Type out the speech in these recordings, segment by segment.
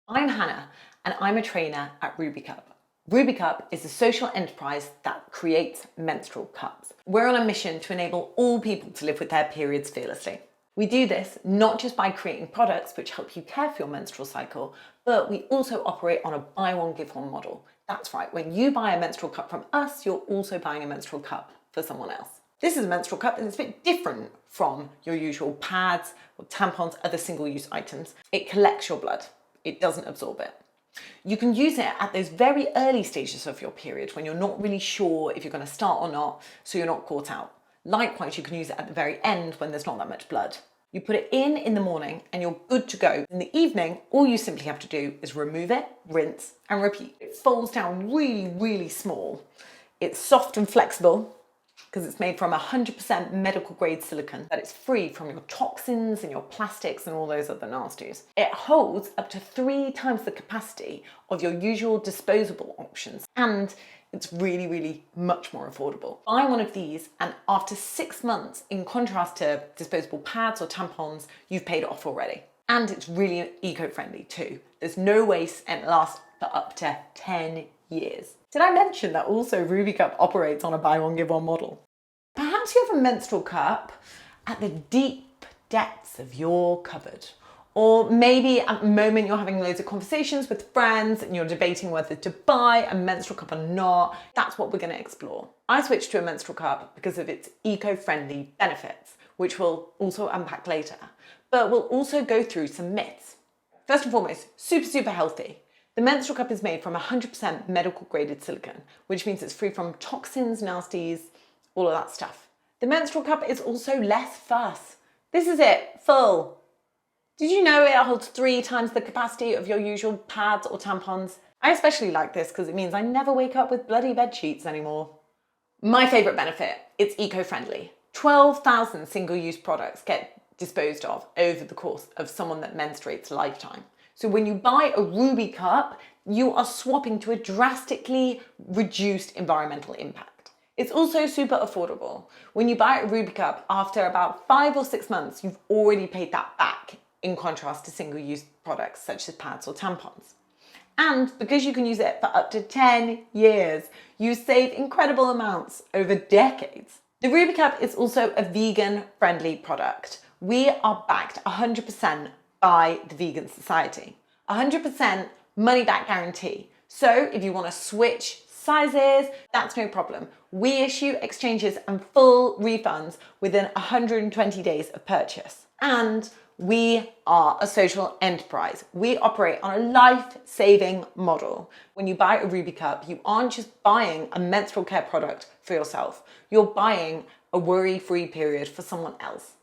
I'm Hannah and I'm a trainer at RUBYCUP. RUBYCUP is a social enterprise that creates menstrual cups. We're on a mission to enable all people to live with their periods fearlessly. We do this not just by creating products which help you care for your menstrual cycle, but we also operate on a buy one, give one model. That's right, when you buy a menstrual cup from us, you're also buying a menstrual cup for someone else. This is a menstrual cup and it's a bit different from your usual pads or tampons, other single-use items. It collects your blood. It doesn't absorb it. You can use it at those very early stages of your period when you're not really sure if you're going to start or not, so you're not caught out. Likewise, you can use it at the very end when there's not that much blood. You put it in the morning and you're good to go. In the evening, all you simply have to do is remove it, rinse and repeat. It folds down really, really small. It's soft and flexible because it's made from 100% medical grade silicone, that it's free from your toxins and your plastics and all those other nasties. It holds up to 3 times the capacity of your usual disposable options, and it's really, really much more affordable. Buy one of these and after 6 months, in contrast to disposable pads or tampons, you've paid it off already. And it's really eco-friendly too. There's no waste and it lasts for up to 10 years. Did I mention that also RUBYCUP operates on a buy one, give one model? Perhaps you have a menstrual cup at the deep depths of your cupboard. Or maybe at the moment you're having loads of conversations with friends and you're debating whether to buy a menstrual cup or not. That's what we're going to explore. I switched to a menstrual cup because of its eco-friendly benefits, which we'll also unpack later. But we'll also go through some myths. First and foremost, super, super healthy. The menstrual cup is made from 100% medical graded silicone, which means it's free from toxins, nasties, all of that stuff. The menstrual cup is also less fuss. This is it, full. Did you know it holds 3 times the capacity of your usual pads or tampons? I especially like this because it means I never wake up with bloody bed sheets anymore. My favourite benefit, it's eco-friendly. 12,000 single-use products get disposed of over the course of someone that menstruates lifetime. So when you buy a RUBYCUP, you are swapping to a drastically reduced environmental impact. It's also super affordable. When you buy a RUBYCUP, after about 5 or 6 months, you've already paid that back, in contrast to single-use products such as pads or tampons. And because you can use it for up to 10 years, you save incredible amounts over decades. The RUBYCUP is also a vegan-friendly product. We are backed 100% by the Vegan Society. 100% money-back guarantee. So if you want to switch sizes, that's no problem. We issue exchanges and full refunds within 120 days of purchase. And we are a social enterprise. We operate on a life-saving model. When you buy a RUBYCUP, you aren't just buying a menstrual care product for yourself. You're buying a worry-free period for someone else.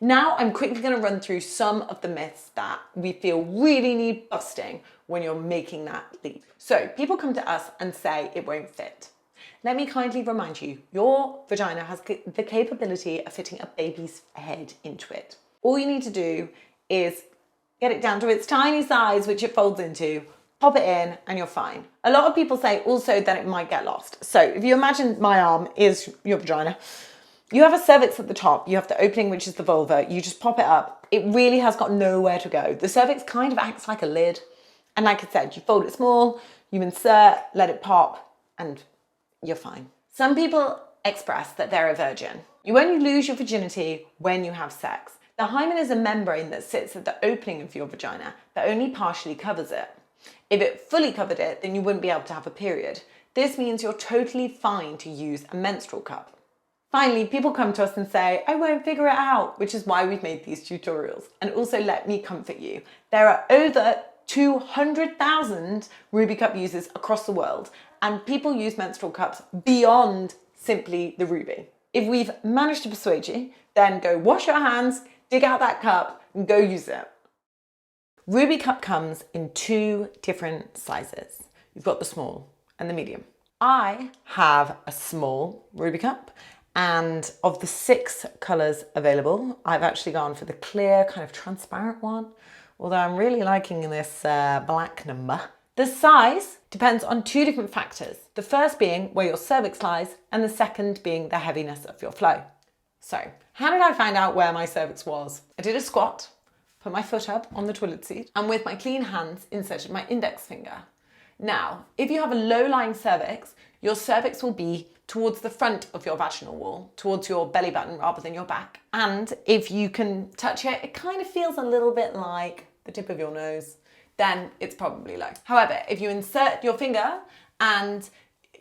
Now I'm quickly going to run through some of the myths that we feel really need busting when you're making that leap. So people come to us and say it won't fit. Let me kindly remind you, your vagina has the capability of fitting a baby's head into it. All you need to do is get it down to its tiny size, which it folds into, pop it in, and you're fine. A lot of people say also that it might get lost. So if you imagine my arm is your vagina, you have a cervix at the top, you have the opening, which is the vulva, you just pop it up. It really has got nowhere to go. The cervix kind of acts like a lid. And like I said, you fold it small, you insert, let it pop, and you're fine. Some people express that they're a virgin. You only lose your virginity when you have sex. The hymen is a membrane that sits at the opening of your vagina that only partially covers it. If it fully covered it, then you wouldn't be able to have a period. This means you're totally fine to use a menstrual cup. Finally, people come to us and say, I won't figure it out, which is why we've made these tutorials. And also let me comfort you. There are over 200,000 RUBYCUP users across the world, and people use menstrual cups beyond simply the Ruby. If we've managed to persuade you, then go wash your hands, dig out that cup, and go use it. RUBYCUP comes in 2 different sizes. You've got the small and the medium. I have a small RUBYCUP. And of the 6 colours available, I've actually gone for the clear, kind of transparent one, although I'm really liking this black number. The size depends on 2 different factors. The first being where your cervix lies, and the second being the heaviness of your flow. So, how did I find out where my cervix was? I did a squat, put my foot up on the toilet seat, and with my clean hands inserted my index finger. Now, if you have a low-lying cervix, your cervix will be towards the front of your vaginal wall, towards your belly button rather than your back. And if you can touch it, it kind of feels a little bit like the tip of your nose, then it's probably low. However, if you insert your finger and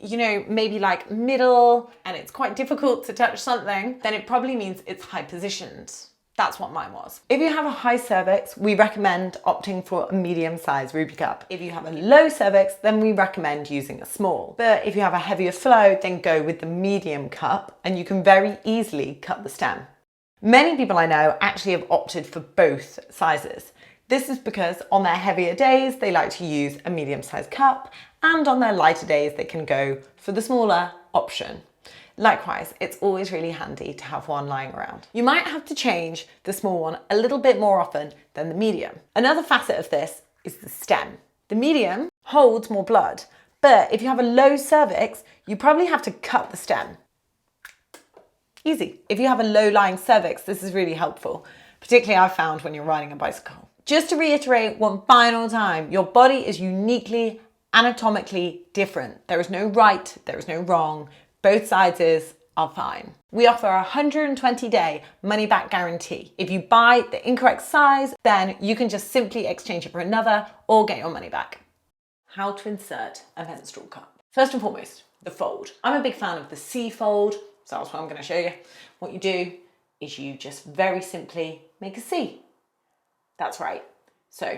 maybe like middle, and it's quite difficult to touch something, then it probably means it's high positioned. That's what mine was. If you have a high cervix, we recommend opting for a medium-sized RUBYCUP. If you have a low cervix, then we recommend using a small. But if you have a heavier flow, then go with the medium cup, and you can very easily cut the stem. Many people I know actually have opted for both sizes. This is because on their heavier days, they like to use a medium-sized cup, and on their lighter days, they can go for the smaller option. Likewise, it's always really handy to have one lying around. You might have to change the small one a little bit more often than the medium. Another facet of this is the stem. The medium holds more blood, but if you have a low cervix, you probably have to cut the stem. Easy. If you have a low-lying cervix, this is really helpful, particularly I've found when you're riding a bicycle. Just to reiterate one final time, your body is uniquely anatomically different. There is no right, there is no wrong. Both sizes are fine. We offer a 120-day money-back guarantee. If you buy the incorrect size, then you can just simply exchange it for another or get your money back. How to insert a menstrual cup. First and foremost, the fold. I'm a big fan of the C fold, so that's what I'm going to show you. What you do is you just very simply make a C. That's right. So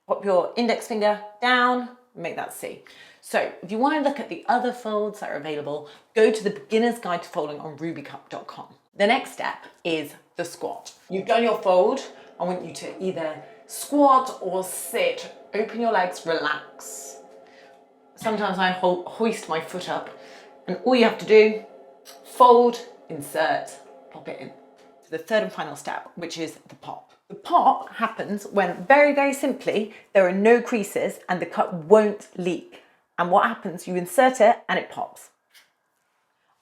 pop your index finger down, make that C. So if you want to look at the other folds that are available, go to the beginner's guide to folding on rubycup.com. The next step is the squat. You've done your fold. I want you to either squat or sit, open your legs, relax. Sometimes I hoist my foot up, and all you have to do, fold, insert, pop it in. The third and final step, which is the pop. The pop happens when very, very simply, there are no creases and the cup won't leak. And what happens, you insert it and it pops.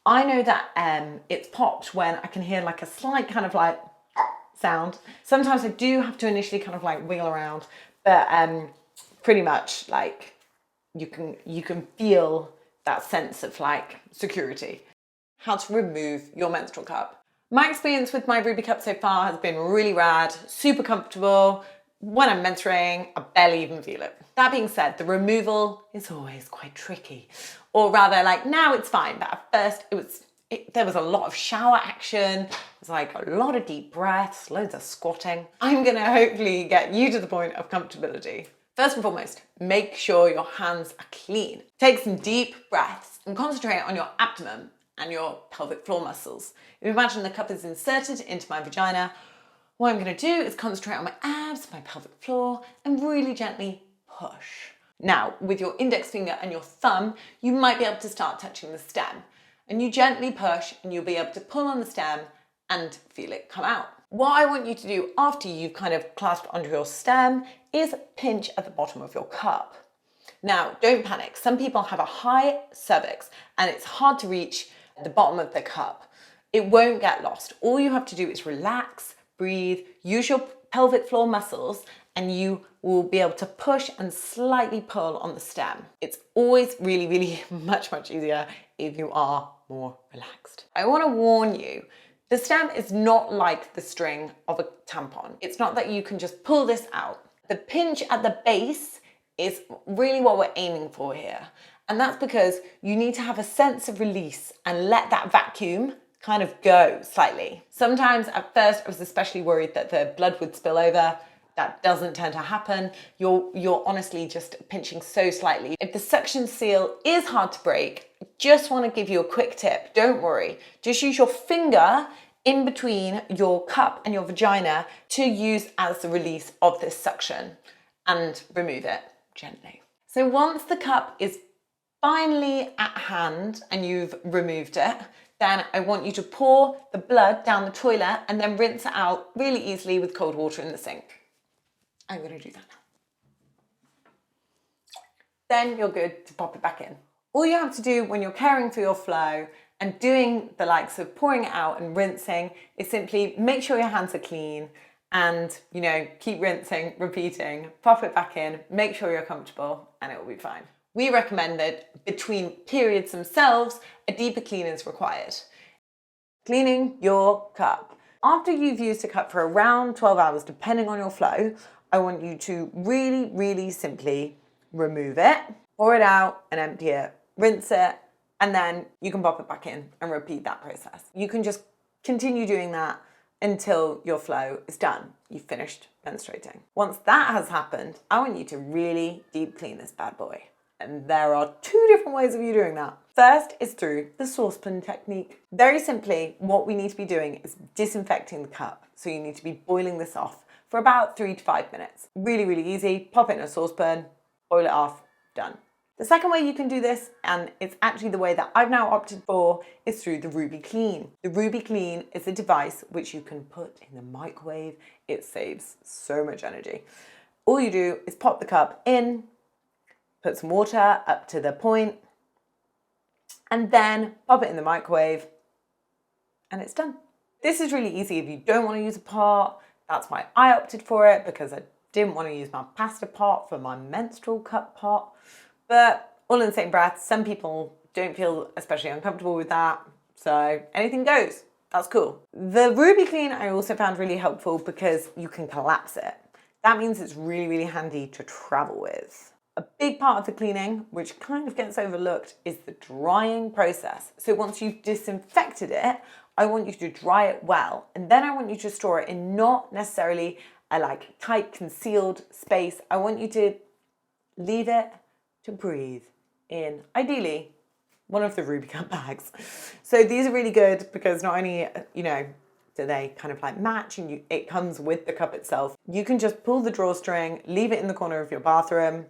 I know that it's popped when I can hear like a slight kind of like sound. Sometimes I do have to initially kind of like wiggle around, but pretty much like you can feel that sense of like security. How to remove your menstrual cup. My experience with my RUBYCUP so far has been really rad, super comfortable. When I'm menstruating, I barely even feel it. That being said, the removal is always quite tricky. Or rather, like now it's fine, but at first there was a lot of shower action. It was like a lot of deep breaths, loads of squatting. I'm gonna hopefully get you to the point of comfortability. First and foremost, make sure your hands are clean. Take some deep breaths and concentrate on your abdomen and your pelvic floor muscles. If you imagine the cup is inserted into my vagina, what I'm going to do is concentrate on my abs, my pelvic floor, and really gently push. Now, with your index finger and your thumb, you might be able to start touching the stem. And you gently push and you'll be able to pull on the stem and feel it come out. What I want you to do after you've kind of clasped onto your stem is pinch at the bottom of your cup. Now, don't panic. Some people have a high cervix and it's hard to reach the bottom of the cup. It won't get lost. All you have to do is relax, breathe, use your pelvic floor muscles, and you will be able to push and slightly pull on the stem. It's always really, really much easier if you are more relaxed. I want to warn you, the stem is not like the string of a tampon. It's not that you can just pull this out. The pinch at the base is really what we're aiming for here. And that's because you need to have a sense of release and let that vacuum kind of go slightly. Sometimes at first I was especially worried that the blood would spill over. That doesn't tend to happen. You're honestly just pinching so slightly. If the suction seal is hard to break, I just want to give you a quick tip. Don't worry. Just use your finger in between your cup and your vagina to use as the release of this suction and remove it gently. So once the cup is finally at hand and you've removed it, then I want you to pour the blood down the toilet and then rinse it out really easily with cold water in the sink. I'm going to do that now. Then you're good to pop it back in. All you have to do when you're caring for your flow and doing the likes of pouring it out and rinsing is simply make sure your hands are clean and, you know, keep rinsing, repeating, pop it back in, make sure you're comfortable, and it will be fine. We recommend that between periods themselves, a deeper clean is required. Cleaning your cup. After you've used a cup for around 12 hours, depending on your flow, I want you to really, really simply remove it, pour it out and empty it, rinse it, and then you can pop it back in and repeat that process. You can just continue doing that until your flow is done. You've finished menstruating. Once that has happened, I want you to really deep clean this bad boy. And there are 2 different ways of you doing that. First is through the Saucepan Technique. Very simply, what we need to be doing is disinfecting the cup. So you need to be boiling this off for about 3 to 5 minutes. Really, really easy. Pop it in a saucepan, boil it off, done. The second way you can do this, and it's actually the way that I've now opted for, is through the RUBYCLEAN. The RUBYCLEAN is a device which you can put in the microwave. It saves so much energy. All you do is pop the cup in, put some water up to the point, and then pop it in the microwave, and it's done. This is really easy if you don't want to use a pot. That's why I opted for it, because I didn't want to use my pasta pot for my menstrual cup pot. But all in the same breath, some people don't feel especially uncomfortable with that. So anything goes, that's cool. The RUBYCLEAN I also found really helpful because you can collapse it. That means it's really, really handy to travel with. A big part of the cleaning, which kind of gets overlooked, is the drying process. So once you've disinfected it, I want you to dry it well. And then I want you to store it in not necessarily a tight concealed space. I want you to leave it to breathe in, ideally, one of the RUBYCUP bags. So these are really good because not only, do they kind of match and it comes with the cup itself. You can just pull the drawstring, leave it in the corner of your bathroom,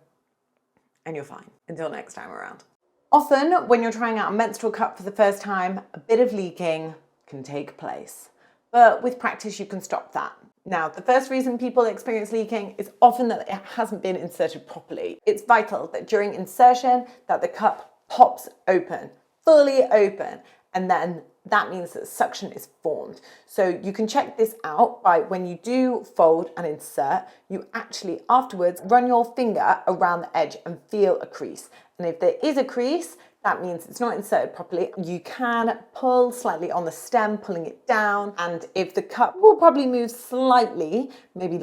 and you're fine until next time around. Often when you're trying out a menstrual cup for the first time, a bit of leaking can take place. But with practice, you can stop that. Now, the first reason people experience leaking is often that it hasn't been inserted properly. It's vital that during insertion that the cup pops open, fully open, and then that means that suction is formed. So you can check this out by when you do fold and insert, you actually afterwards run your finger around the edge and feel a crease. And if there is a crease, that means it's not inserted properly. You can pull slightly on the stem, pulling it down. And if the cup will probably move slightly, maybe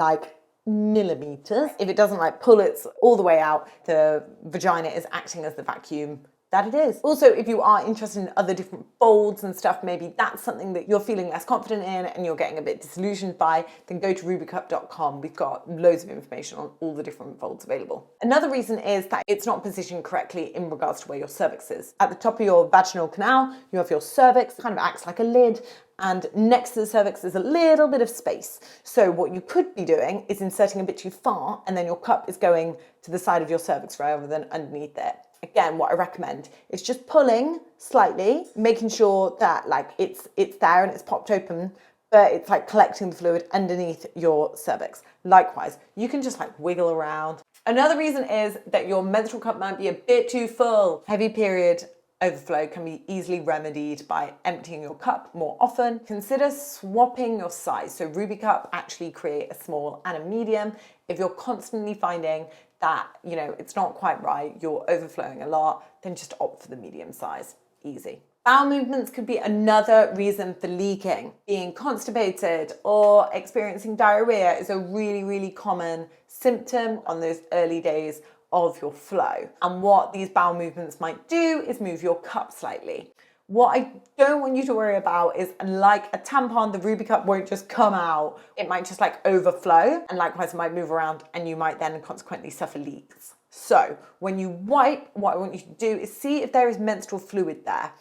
millimeters, if it doesn't pull it all the way out, the vagina is acting as the vacuum that it is. Also, if you are interested in other different folds and stuff, maybe that's something that you're feeling less confident in and you're getting a bit disillusioned by, then go to rubycup.com. We've got loads of information on all the different folds available. Another reason is that it's not positioned correctly in regards to where your cervix is. At the top of your vaginal canal, you have your cervix, kind of acts like a lid, and next to the cervix is a little bit of space. So what you could be doing is inserting a bit too far, and then your cup is going to the side of your cervix rather than underneath it. Again, what I recommend is just pulling slightly, making sure that it's there and it's popped open, but it's collecting the fluid underneath your cervix. Likewise, you can just wiggle around. Another reason is that your menstrual cup might be a bit too full. Heavy period overflow can be easily remedied by emptying your cup more often. Consider swapping your size. So RUBYCUP actually create a small and a medium. If you're constantly finding that, it's not quite right, you're overflowing a lot, then just opt for the medium size. Easy. Bowel movements could be another reason for leaking. Being constipated or experiencing diarrhea is a really, really common symptom on those early days of your flow. And what these bowel movements might do is move your cup slightly. What I don't want you to worry about is, like a tampon, the RUBYCUP won't just come out. It might just overflow, and likewise it might move around and you might then consequently suffer leaks. So when you wipe, what I want you to do is see if there is menstrual fluid there.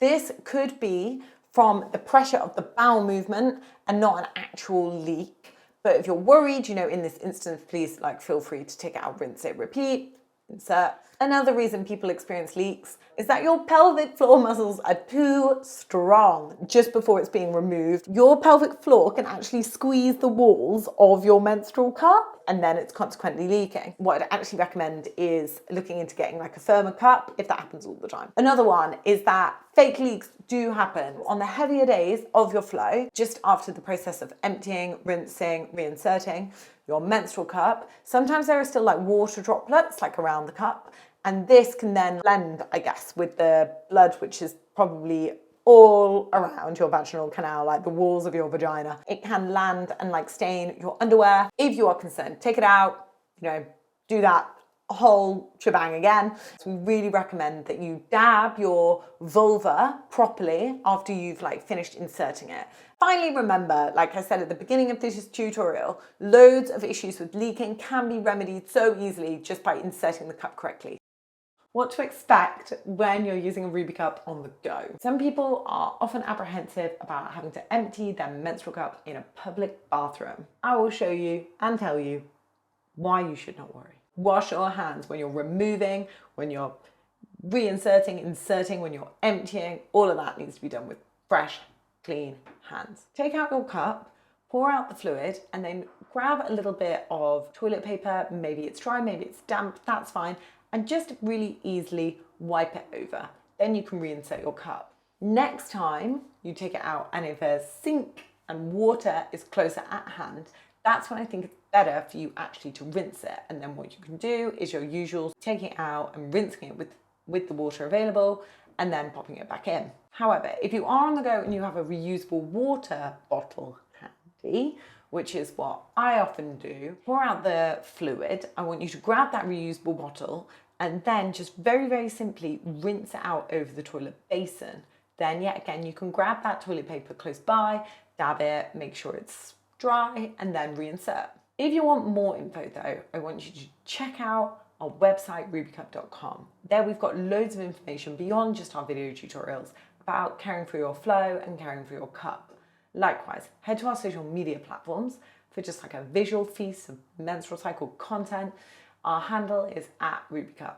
This could be from the pressure of the bowel movement and not an actual leak. But if you're worried, in this instance, please feel free to take it out, rinse it, repeat, insert. Another reason people experience leaks is that your pelvic floor muscles are too strong just before it's being removed. Your pelvic floor can actually squeeze the walls of your menstrual cup. and then it's consequently leaking. What I'd actually recommend is looking into getting like a firmer cup if that happens all the time. Another one is that fake leaks do happen on the heavier days of your flow, just after the process of emptying, rinsing, reinserting your menstrual cup. Sometimes there are still like water droplets like around the cup, and this can then blend, I guess, with the blood, which is probably all around your vaginal canal, like the walls of your vagina. It can land and like stain your underwear. If you are concerned, take it out, do that whole shebang again. So we really recommend that you dab your vulva properly after you've like finished inserting it. Finally, remember, like I said at the beginning of this tutorial, loads of issues with leaking can be remedied so easily just by inserting the cup correctly. What to expect when you're using a RUBYCUP on the go. Some people are often apprehensive about having to empty their menstrual cup in a public bathroom. I will show you and tell you why you should not worry. Wash your hands when you're removing, when you're reinserting, inserting, when you're emptying. All of that needs to be done with fresh, clean hands. Take out your cup, pour out the fluid, and then grab a little bit of toilet paper. Maybe it's dry, maybe it's damp, that's fine. And just really easily wipe it over. Then you can reinsert your cup. Next time you take it out and if a sink and water is closer at hand, that's when I think it's better for you actually to rinse it. And then what you can do is your usual, taking it out and rinsing it with the water available and then popping it back in. However, if you are on the go and you have a reusable water bottle handy, which is what I often do, pour out the fluid. I want you to grab that reusable bottle and then just very, very simply rinse it out over the toilet basin. Then yet again, you can grab that toilet paper close by, dab it, make sure it's dry, and then reinsert. If you want more info though, I want you to check out our website, rubycup.com. There we've got loads of information beyond just our video tutorials about caring for your flow and caring for your cup. Likewise, head to our social media platforms for just like a visual feast of menstrual cycle content. Our handle is @RUBYCUP.